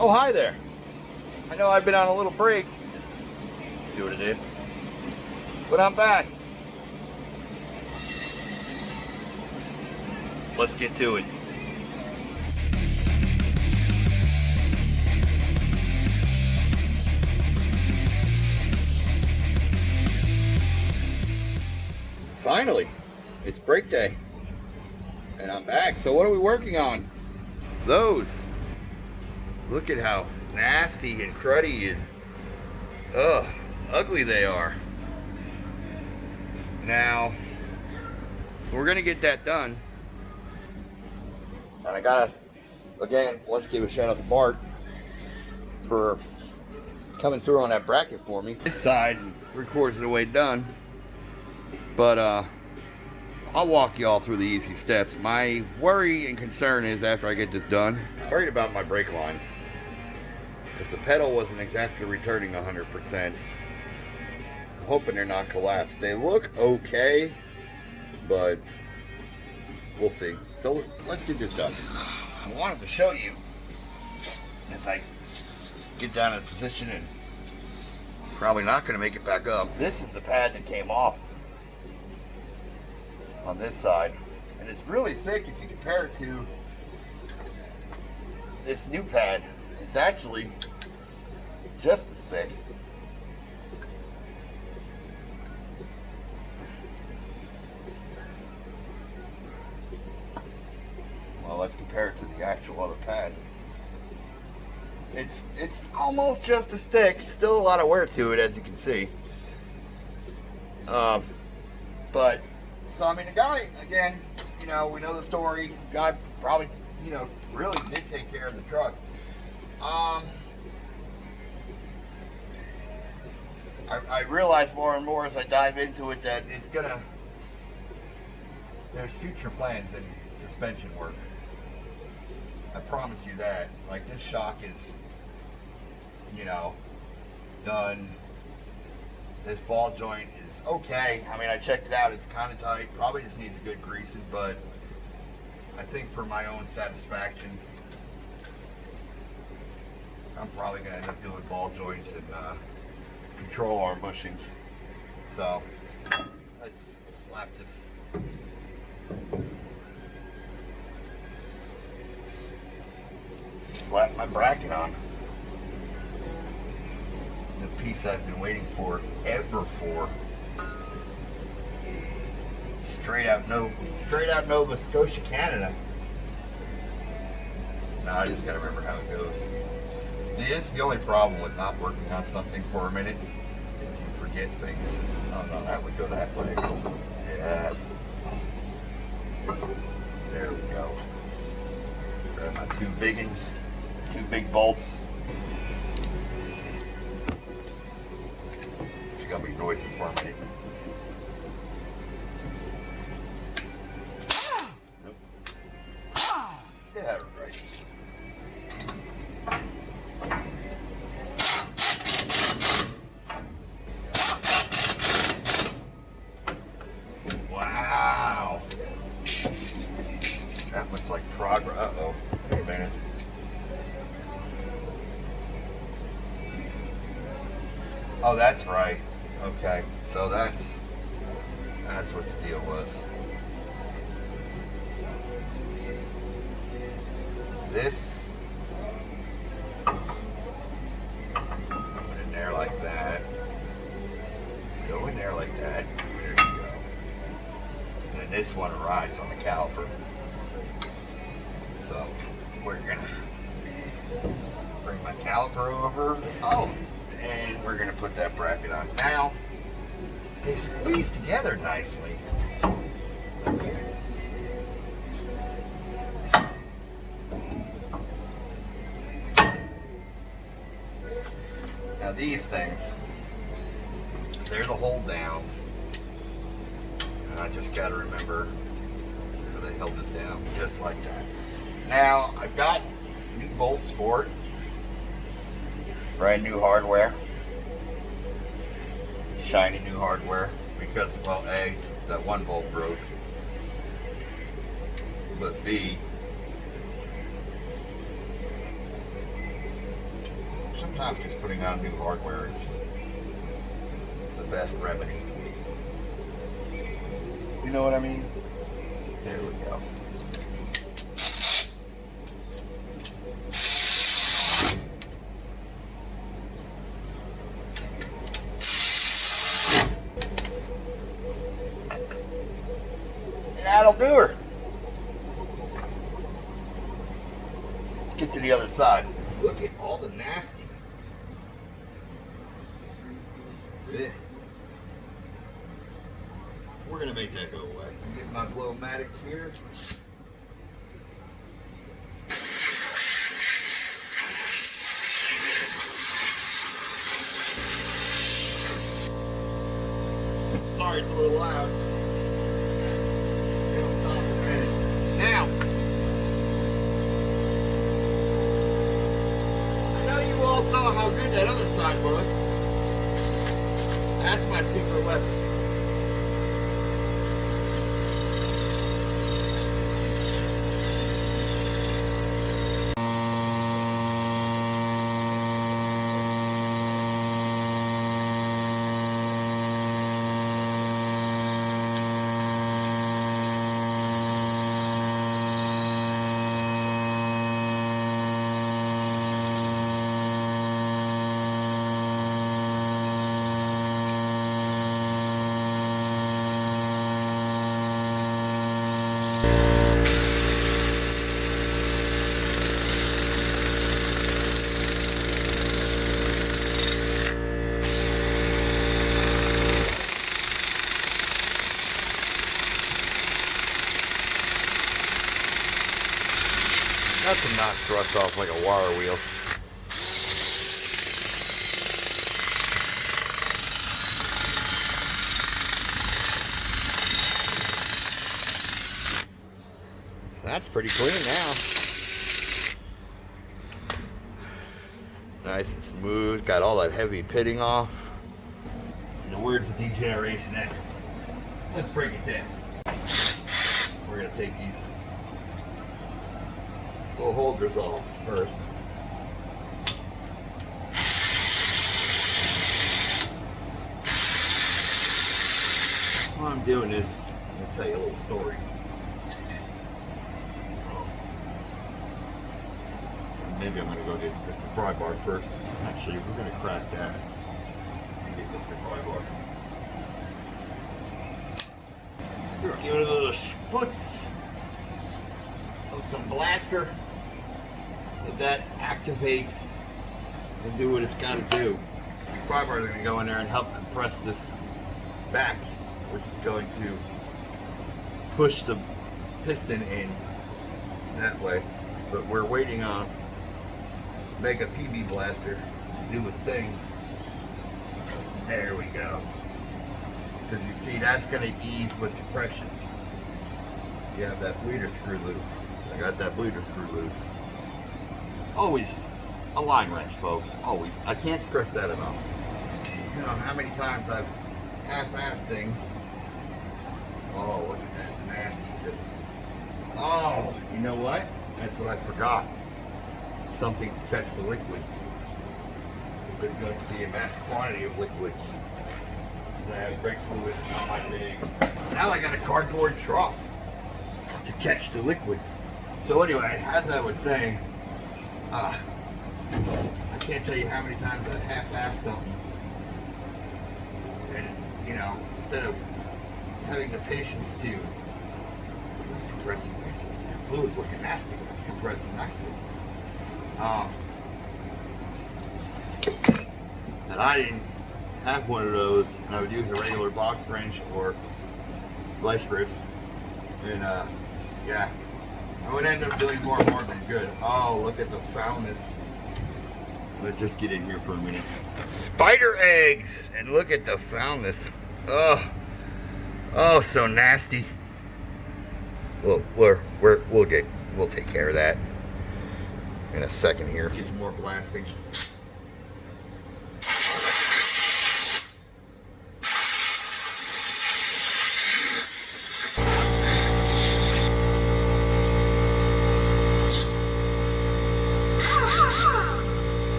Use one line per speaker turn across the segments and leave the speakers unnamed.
Oh, hi there. I know I've been on a little break. See what I did? But I'm back. Let's get to it. Finally, it's break day. And I'm back. So what are we working on? Those. Look at how nasty and cruddy and ugly they are. Now, we're gonna get that done. And I gotta, again, let's give a shout out to Bart for coming through on that bracket for me. This side, 3/4 of the way done. But I'll walk y'all through the easy steps. My worry and concern is after I get this done, I'm worried about my brake lines. Because the pedal wasn't exactly returning 100%. I'm hoping they're not collapsed. They look okay, but we'll see. So let's get this done. I wanted to show you as I get down in position and probably not going to make it back up. This is the pad that came off on this side, and it's really thick if you compare it to this new pad. It's actually just as thick. Well, let's compare it to the actual other pad. It's almost just as thick. Still a lot of wear to it, as you can see. But so I mean, the guy, again, you know, we know the story. The guy probably, you know, really did take care of the truck. I realize more and more as I dive into it that it's gonna, there's future plans in suspension work. I promise you that. Like, this shock is, you know, done. This ball joint is okay. I mean, I checked it out. It's kind of tight. Probably just needs a good greasing, but I think for my own satisfaction, I'm probably going to end up doing ball joints and control arm bushings. So let's slap this. Slap my bracket on. The piece I've been waiting for ever for. Straight out Nova Scotia, Canada. Now I just gotta remember how it goes. It's the only problem with not working on something for a minute is you forget things. Oh no, that would go that way. Yes. There we go. Grab my two biggins, two big bolts. It's gonna be noisy for a minute. Nope. Yeah, right. Wow. That looks like progress. Uh-oh. Wait a minute. Oh, that's right. Okay, so that's what the deal was. This go in there like that. Go in there like that. There you go. And then this one rides on the caliper. So we're gonna bring my caliper over. Oh. And we're going to put that bracket on. Now, they squeeze together nicely. Okay. Now these things, they're the hold downs. And I just got to remember how they held this down, just like that. Now, I've got new bolts for it. Brand new hardware, shiny new hardware, because, well, A, that one bolt broke, but B, sometimes just putting on new hardware is the best remedy. You know what I mean? There we go. And that'll do her. Let's get to the other side. Look at all the nasty. Ugh. We're gonna make that go away. Get my blow-matic here. Sorry, it's a little loud. It'll stop in a minute. Now, I know you all saw how good that other side looked. That's my secret weapon. That's a not thrust off like a water wheel. That's pretty clean now. Nice and smooth. Got all that heavy pitting off. In the words of Degeneration X, let's break it down. We're going to take these little holders off first. While I'm doing this, I'm going to tell you a little story. Maybe I'm going to go get Mr. Pry Bar first. Actually, we're going to crack that and get Mr. Pry Bar. Give it a little sputz of some blaster. Let that activate and do what it's got to do. The pry bar is going to go in there and help compress this back, which is going to push the piston in that way. But we're waiting on Mega PB Blaster to do its thing. There we go. Because you see, that's going to ease with compression. You have that bleeder screw loose. I got that bleeder screw loose. Always a line wrench, folks. Always. I can't stress that enough. You know how many times I've half-assed things. Oh, look at that. Nasty. Just. Oh, you know what? That's what I forgot. Something to catch the liquids. There's going to be a mass quantity of liquids. I have brake fluid on my rig. Now I got a cardboard trough to catch the liquids. So anyway, as I was saying, I can't tell you how many times I've half-assed something. And, you know, instead of having the patience to, it's compressing nicely. The fluid's looking nasty, but it's compressing nicely. And I didn't have one of those, and I would use a regular box wrench or vice grips, and yeah, I would end up doing more harm than good. Oh, look at the foulness. Let's just get in here for a minute. Spider eggs, and look at the foulness. Oh, oh, so nasty. Well, we'll take care of that in a second here. Get some more blasting.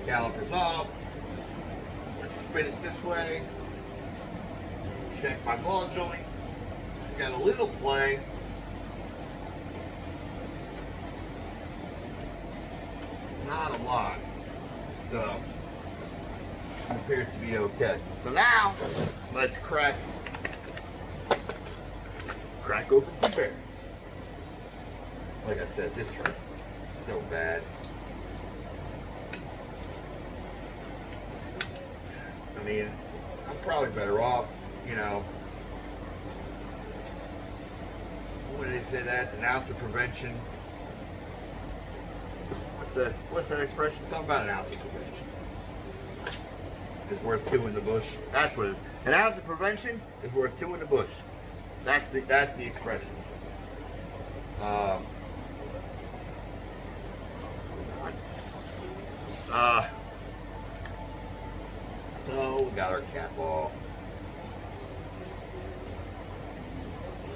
Calipers off. Let's spin it this way. Check my ball joint. Got a little play. Not a lot. So, it appears to be okay. So now, let's crack open some bearings. Like I said, this hurts so bad. I mean, I'm probably better off, you know. When they say that, an ounce of prevention. What's that expression? Something about an ounce of prevention is worth two in the bush. That's what it is. An ounce of prevention is worth two in the bush. That's the expression. So we got our cap off.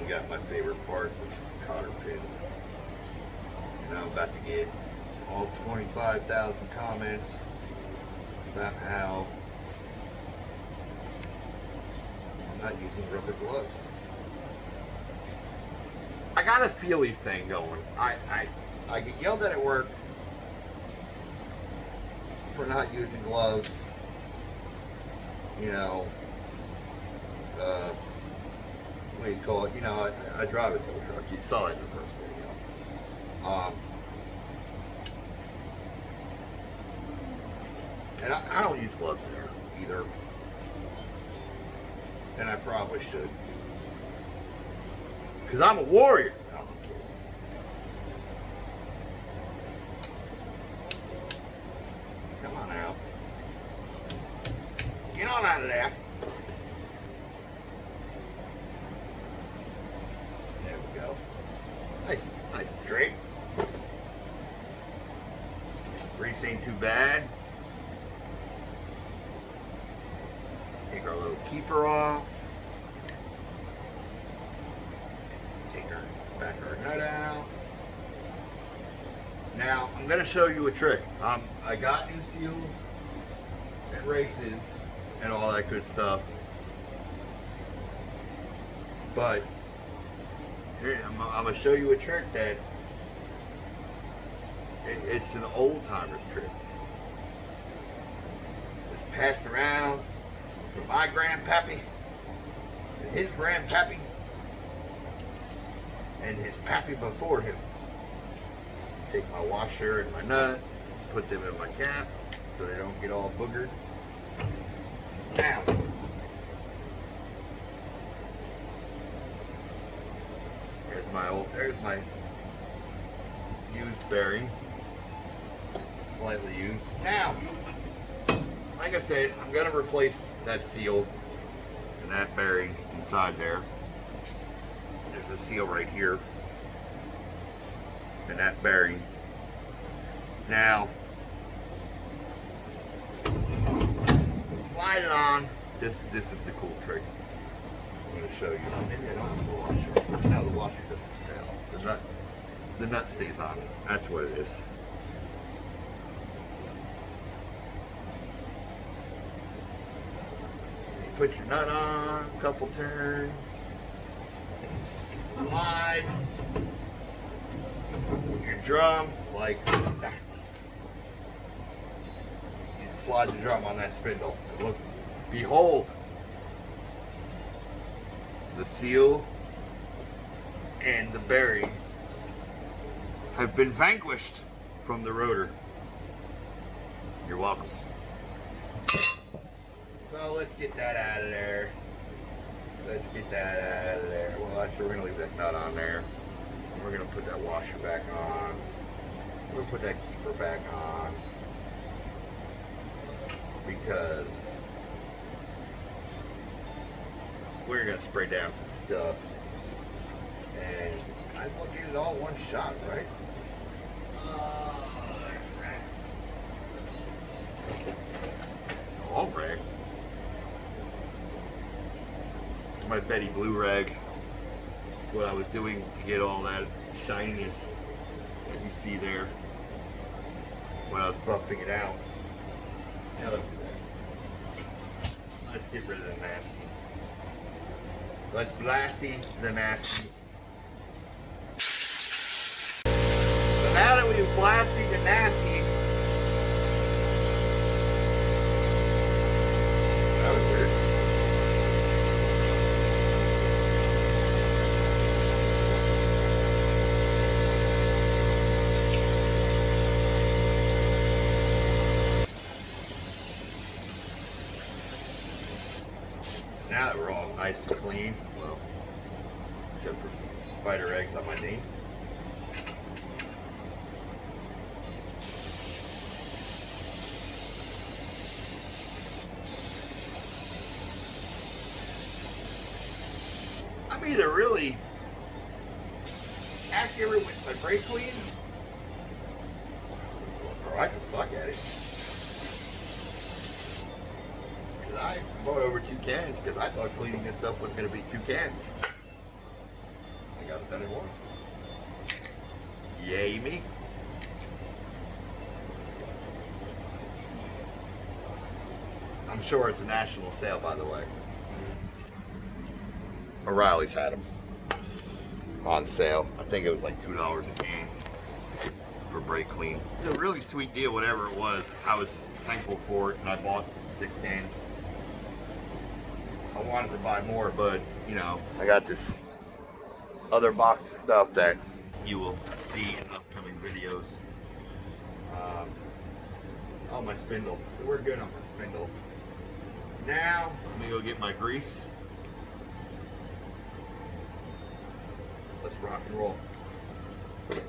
We got my favorite part, which is the cotter pin. And I'm about to get all 25,000 comments about how I'm not using rubber gloves. I got a feely thing going. I get yelled at work for not using gloves. You know, what do you call it? You know, I drive a tow truck. You saw it in the first video. And I don't use gloves there either. And I probably should. Because I'm a warrior. No, I'm kidding. Come on out. Get on out of there. There we go. Nice and straight. Grease ain't too bad. Take our little keeper off. Back our nut out. Now I'm going to show you a trick. I got new seals and races and all that good stuff, but here, I'm going to show you a trick that it's an old timer's trick. It's passed around from my grandpappy and his grandpappy and his pappy before him. Take my washer and my nut, put them in my cap so they don't get all boogered. Now, there's my used bearing, slightly used. Now, like I said, I'm gonna replace that seal and that bearing inside there. There's a seal right here and that bearing. Now, slide it on. This is the cool trick. I'm going to show you. Maybe I don't have the washer. Now the washer doesn't stay on. The nut stays on. That's what it is. You put your nut on, a couple turns. Slide your drum like that. You slide the drum on that spindle. And look, behold, the seal and the bearing have been vanquished from the rotor. You're welcome. So let's get that out of there. Let's get that out of there. Well, actually, we're going to leave that nut on there. We're going to put that washer back on. We're going to put that keeper back on. Because we're going to spray down some stuff. And I just want to get it all in one shot, right? All right. My Betty Blue rag. That's what I was doing to get all that shininess that you see there when I was buffing it out. get rid of the nasty. Let's blasty the nasty. So now that we've blasted the nasty, that was weird. Now that we're all nice and clean, well, except for some spider eggs on my knee. I'm either really accurate with my brake clean, or I can suck at it. I bought over 2 cans because I thought cleaning this up was going to be 2 cans. I got it done in 1. Yay me. I'm sure it's a national sale, by the way. O'Reilly's had them on sale. I think it was like $2 a can for brake clean. It was a really sweet deal, whatever it was. I was thankful for it, and I bought 6 cans. I wanted to buy more, but you know, I got this other box of stuff that you will see in upcoming videos. Oh, my spindle. So we're good on my spindle. Now, let me go get my grease. Let's rock and roll. It's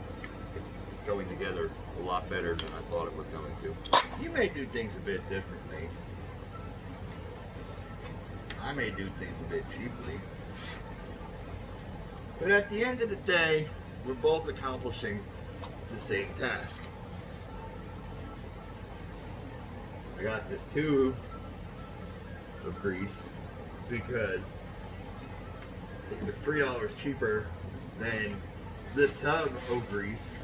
going together a lot better than I thought it was going to. You may do things a bit differently. I may do things a bit cheaply. But at the end of the day, we're both accomplishing the same task. I got this tube of grease because it was $3 cheaper than the tub of grease.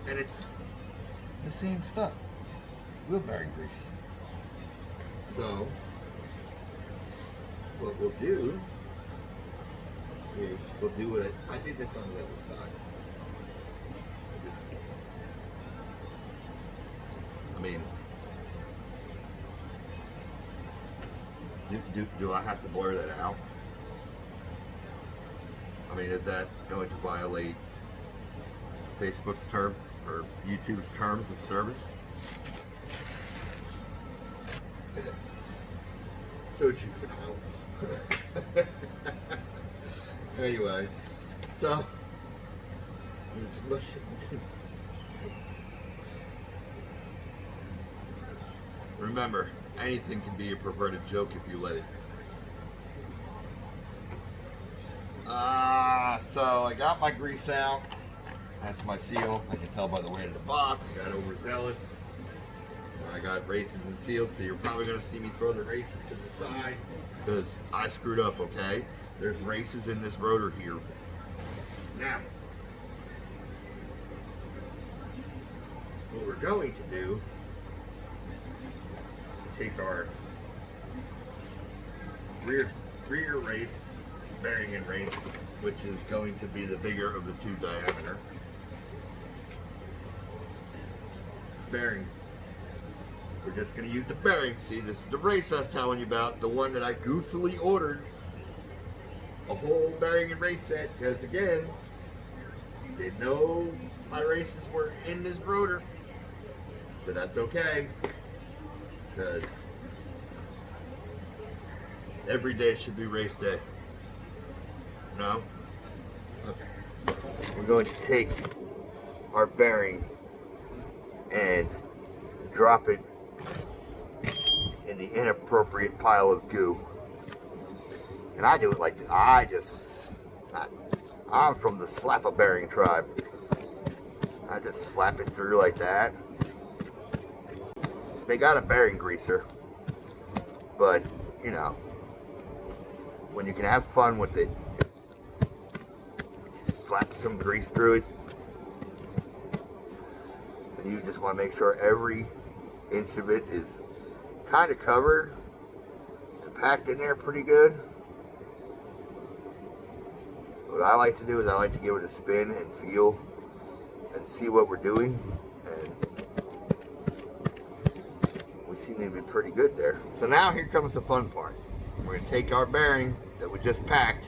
And it's the same stuff. Wheel bearing grease. So what we'll do is we'll do it. I did this on the other side. I mean, do I have to blur that out? I mean, is that going to violate Facebook's term or YouTube's terms of service? So you can know. Anyway, so remember, anything can be a perverted joke if you let it. So I got my grease out. That's my seal. I can tell by the weight of the box. Got overzealous. I got races and seals, so you're probably going to see me throw the races to the side because I screwed up, okay? There's races in this rotor here. Now, what we're going to do is take our rear race, bearing and race, which is going to be the bigger of the 2 diameter. Bearing. We're just going to use the bearing. See, this is the race I was telling you about, the one that I goofily ordered a whole bearing and race set, because again, didn't know my races were in this rotor, but that's okay, because every day should be race day. No? Okay. We're going to take our bearing and drop it in the inappropriate pile of goo. And I do it like this. I'm from the slap-a-bearing tribe. I just slap it through like that. They got a bearing greaser, but you know, when you can have fun with it, slap some grease through it, and you just want to make sure every inch of it is kind of covered, packed in there pretty good. What I like to do is I like to give it a spin and feel and see what we're doing, and we seem to be pretty good there. So now here comes the fun part. We're going to take our bearing that we just packed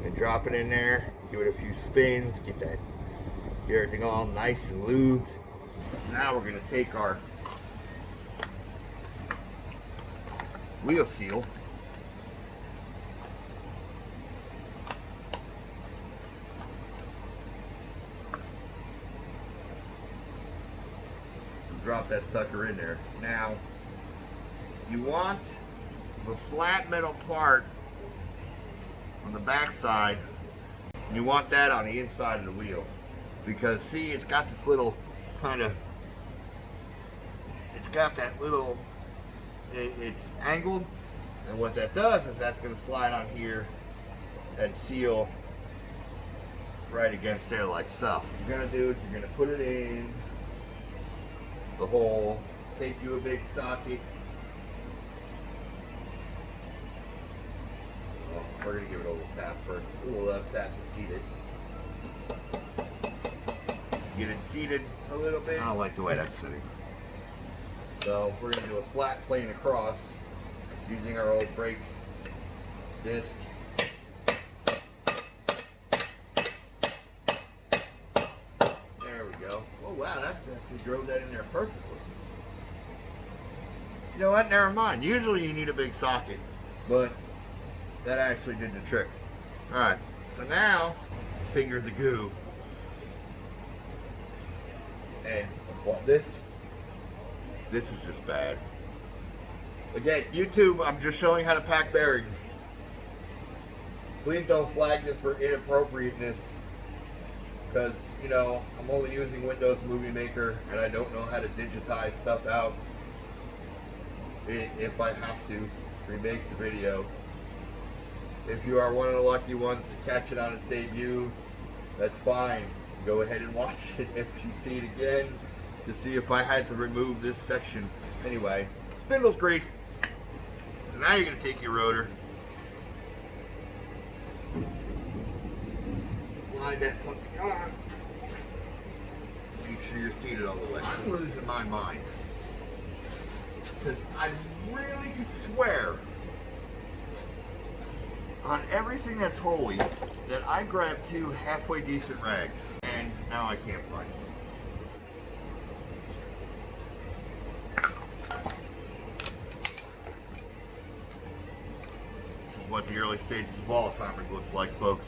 and drop it in there, give it a few spins, get everything all nice and lubed. Now we're going to take our wheel seal and drop that sucker in there. Now you want the flat metal part on the back side, and you want that on the inside of the wheel, because see, it's got this little kind of, it's got that little, it's angled, and what that does is that's going to slide on here and seal right against there like so. What you're going to do is you're going to put it in the hole, take you a big socket. We're going to give it a little tap first. A little tap to seat it. Get it seated a little bit. I don't like the way that's sitting. So we're going to do a flat plane across using our old brake disc. There we go. Oh wow, that's actually drove that in there perfectly. You know what? Never mind. Usually you need a big socket, but that actually did the trick. Alright, so now finger the goo. And this is just bad. Again, YouTube, I'm just showing how to pack bearings. Please don't flag this for inappropriateness, because, you know, I'm only using Windows Movie Maker and I don't know how to digitize stuff out if I have to remake the video. If you are one of the lucky ones to catch it on its debut, that's fine. Go ahead and watch it if you see it again to see if I had to remove this section. Anyway, spindle's greased. So now you're going to take your rotor, slide that puppy on, make sure you're seated all the way. I'm losing my mind, because I really could swear on everything that's holy that I grabbed 2 halfway decent rags, and now I can't find them. This is what the early stages of Alzheimer's looks like, folks.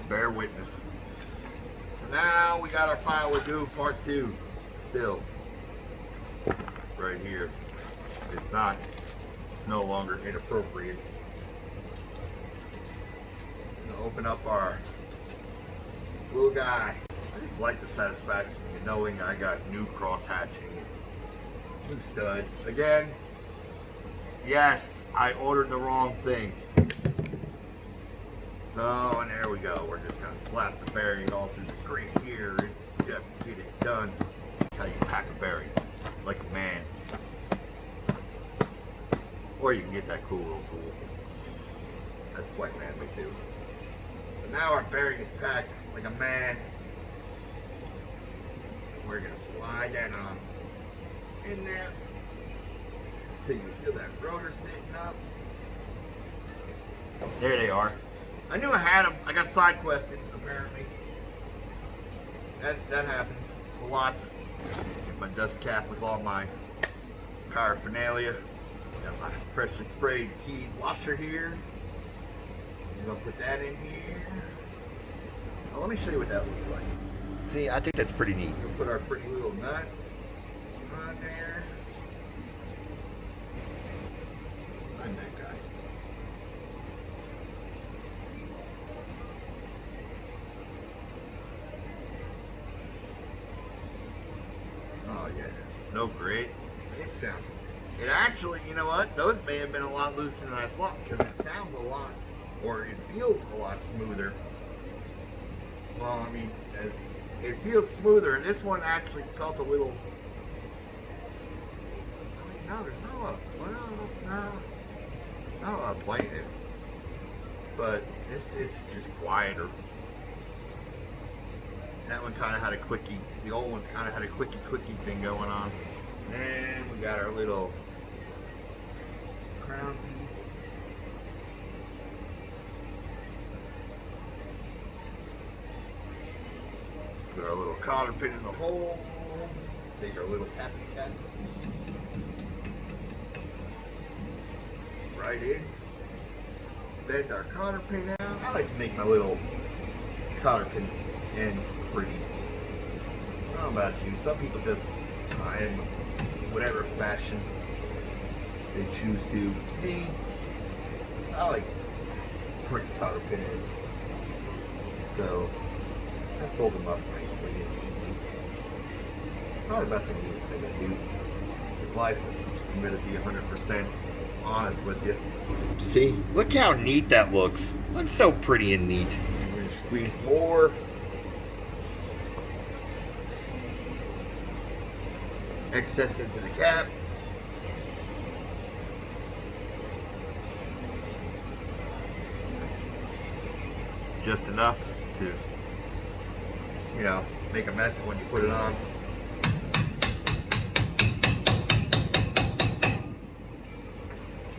Bear witness. So now we got our pile of goo part 2 still right here. It's no longer inappropriate. Open up our little guy. I just like the satisfaction of knowing I got new cross hatching, new studs. Again, yes, I ordered the wrong thing. So, and there we go. We're just gonna slap the bearing all through this grease here and just get it done. That's how you pack a bearing, like a man. Or you can get that cool little tool. That's quite manly too. Now our bearing is packed like a man. We're going to slide that on in there until you feel that rotor sitting up. There they are. I knew I had them. I got side quested apparently. That happens a lot. Get my dust cap with all my paraphernalia. Got my freshly sprayed keyed washer here. I'm going to put that in here. Now, let me show you what that looks like. See, I think that's pretty neat. We'll put our pretty little nut on there. Find that guy. Oh yeah, no great. It sounds. It actually, you know what? Those may have been a lot looser than I thought, because it sounds a lot, or it feels a lot smoother. Well, I mean, it feels smoother. This one actually felt a little. I mean, no, there's no. Well, no. complaining, but it's just quieter. That one kind of had a quickie. The old one's kind of had a quickie thing going on. And we got our little crown piece. Put our little cotter pin in the hole. Take our little tappy tap. Right in. Bend our cotter pin out. I like to make my little cotter pin ends pretty. I don't know about you. Some people just tie in whatever fashion they choose to. Me, I like pretty cotter pin ends. So I fold them up nicely. Probably about the neatest thing I do in life. I'm going to be 100% honest with you. See, look how neat that looks. Looks so pretty and neat. I'm going to squeeze more excess into the cap. Just enough to, you know, make a mess when you put it on.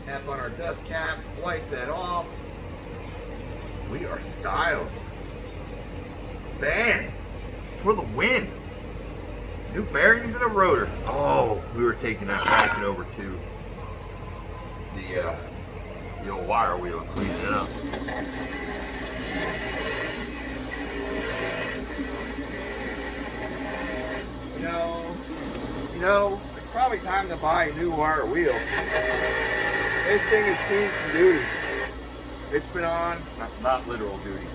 Tap on our dust cap, wipe that off. We are styled. Bam! For the win. New bearings and a rotor. Oh, we were taking that back and over to the old wire wheel and cleaning it up. You know, it's probably time to buy a new wire wheel. This thing has seen some duty. It's been on, not literal duty.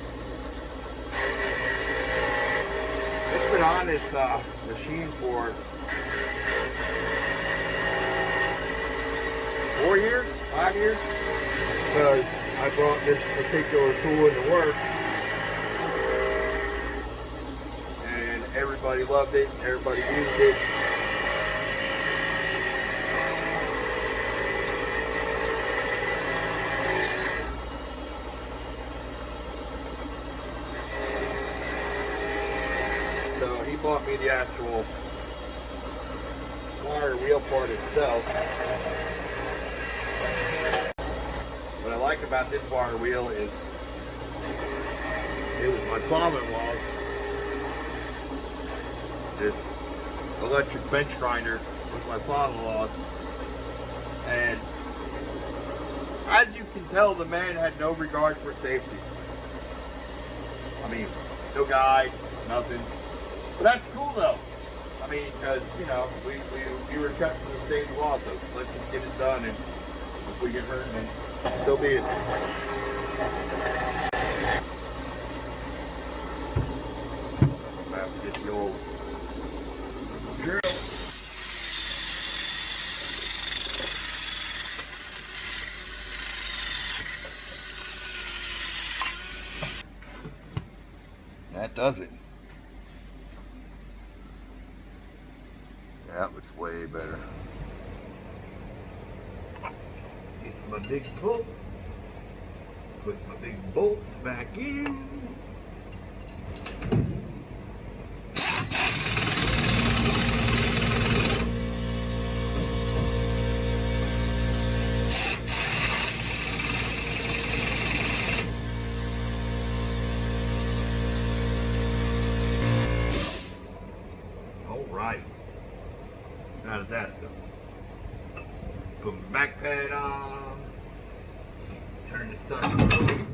It's been on this machine for 4 years, 5 years, because I brought this particular tool into work, and everybody loved it, everybody used it. So he bought me the actual wire wheel part itself. What I like about this wire wheel is it was my father-in-law's. This electric bench grinder was my father-in-law's. And as you can tell, the man had no regard for safety. I mean, no guides, nothing. But that's cool though. I mean, because, you know, we were kept to the same law, so let's just get it done, and if we get hurt, then so be it. I have to get the old drill. That does it. That looks way better. Get my big bolts. Put my big bolts back in. All right. Now that that's done, put my back pad on, turn the sun on.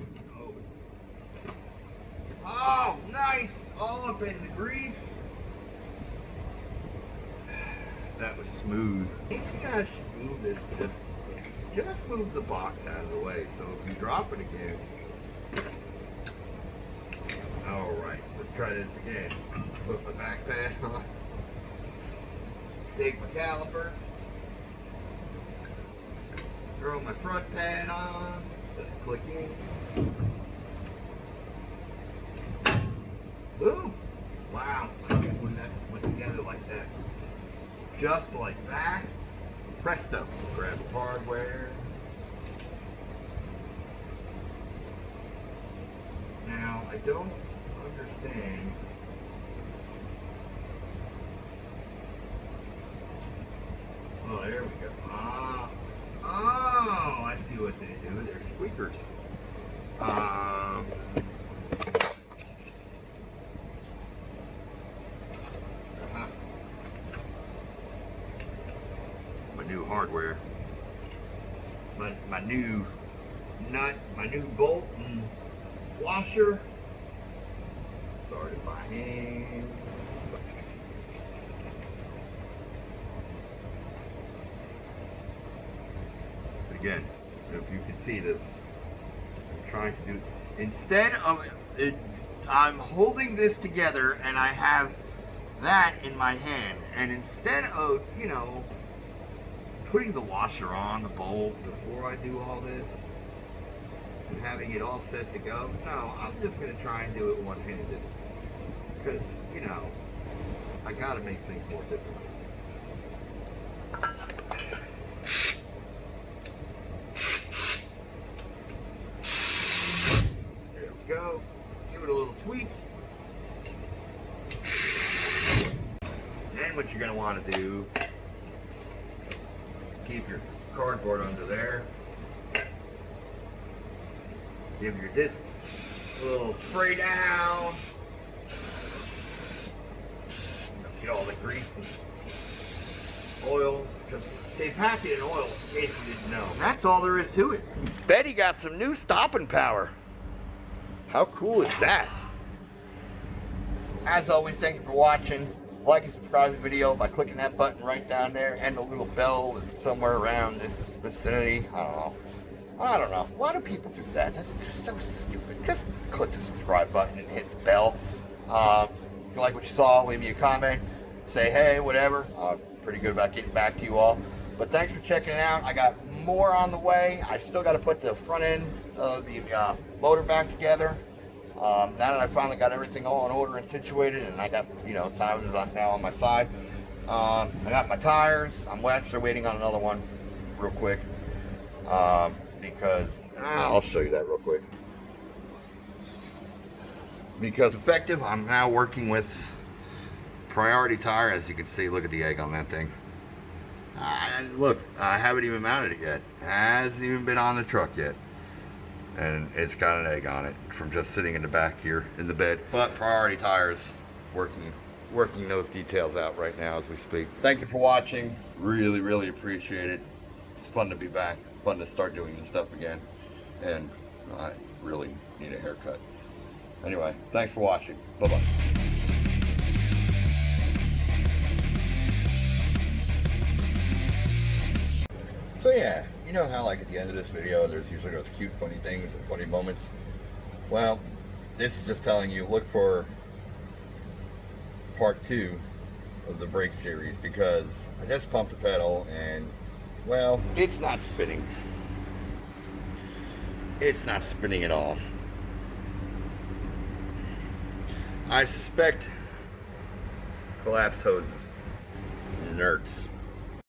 Oh, nice! All up in the grease. That was smooth. I think I should move this, just move the box out of the way so if you drop it again. Alright, let's try this again. Put my back pad on. Take my caliper, throw my front pad on, let it click in. Boom! Wow, I can't believe that just went together like that. Just like that. Presto. Grab the hardware. Now, I don't understand. Oh, there we go. Oh, I see what they do. They're squeakers. Uh-huh. My new hardware. My new nut, my new bolt and washer. Started by hand. Again, if you can see this, I'm trying to do, instead of it, I'm holding this together and I have that in my hand, and instead of, you know, putting the washer on the bolt before I do all this and having it all set to go, no, I'm just going to try and do it one-handed, because, you know, I got to make things more difficult. There we go. Give it a little tweak. Then what you're going to want to do is keep your cardboard under there. Give your discs a little spray down. Get all the grease and oils, because they pack it in oil in case you didn't know. That's all there is to it. Betty got some new stopping power. How cool is that? As always, thank you for watching. Like and subscribe to the video by clicking that button right down there, and the little bell that's somewhere around this vicinity. I don't know. Why do people do that? That's just so stupid. Just click the subscribe button and hit the bell. If you like what you saw, leave me a comment. Say hey, whatever. I'm pretty good about getting back to you all. But thanks for checking it out. I got more on the way. I still got to put the front end of the motor back together. Now that I finally got everything all in order and situated, and I got, you know, time is now on my side. I got my tires. I'm actually waiting on another one real quick. Because I'll show you that real quick. Because effective, I'm now working with Priority Tire. As you can see, look at the egg on that thing. Look, I haven't even mounted it yet. It hasn't even been on the truck yet. And it's got an egg on it from just sitting in the back here in the bed. But Priority Tires working those details out right now as we speak. Thank you for watching. Really, really appreciate it. It's fun to be back. Fun to start doing this stuff again. And I really need a haircut. Anyway, thanks for watching. Bye-bye. So yeah, you know how like at the end of this video there's usually those cute funny things and funny moments? Well, this is just telling you, look for part 2 of the brake series, because I just pumped the pedal and, well, it's not spinning. It's not spinning at all. I suspect collapsed hoses. Nerds.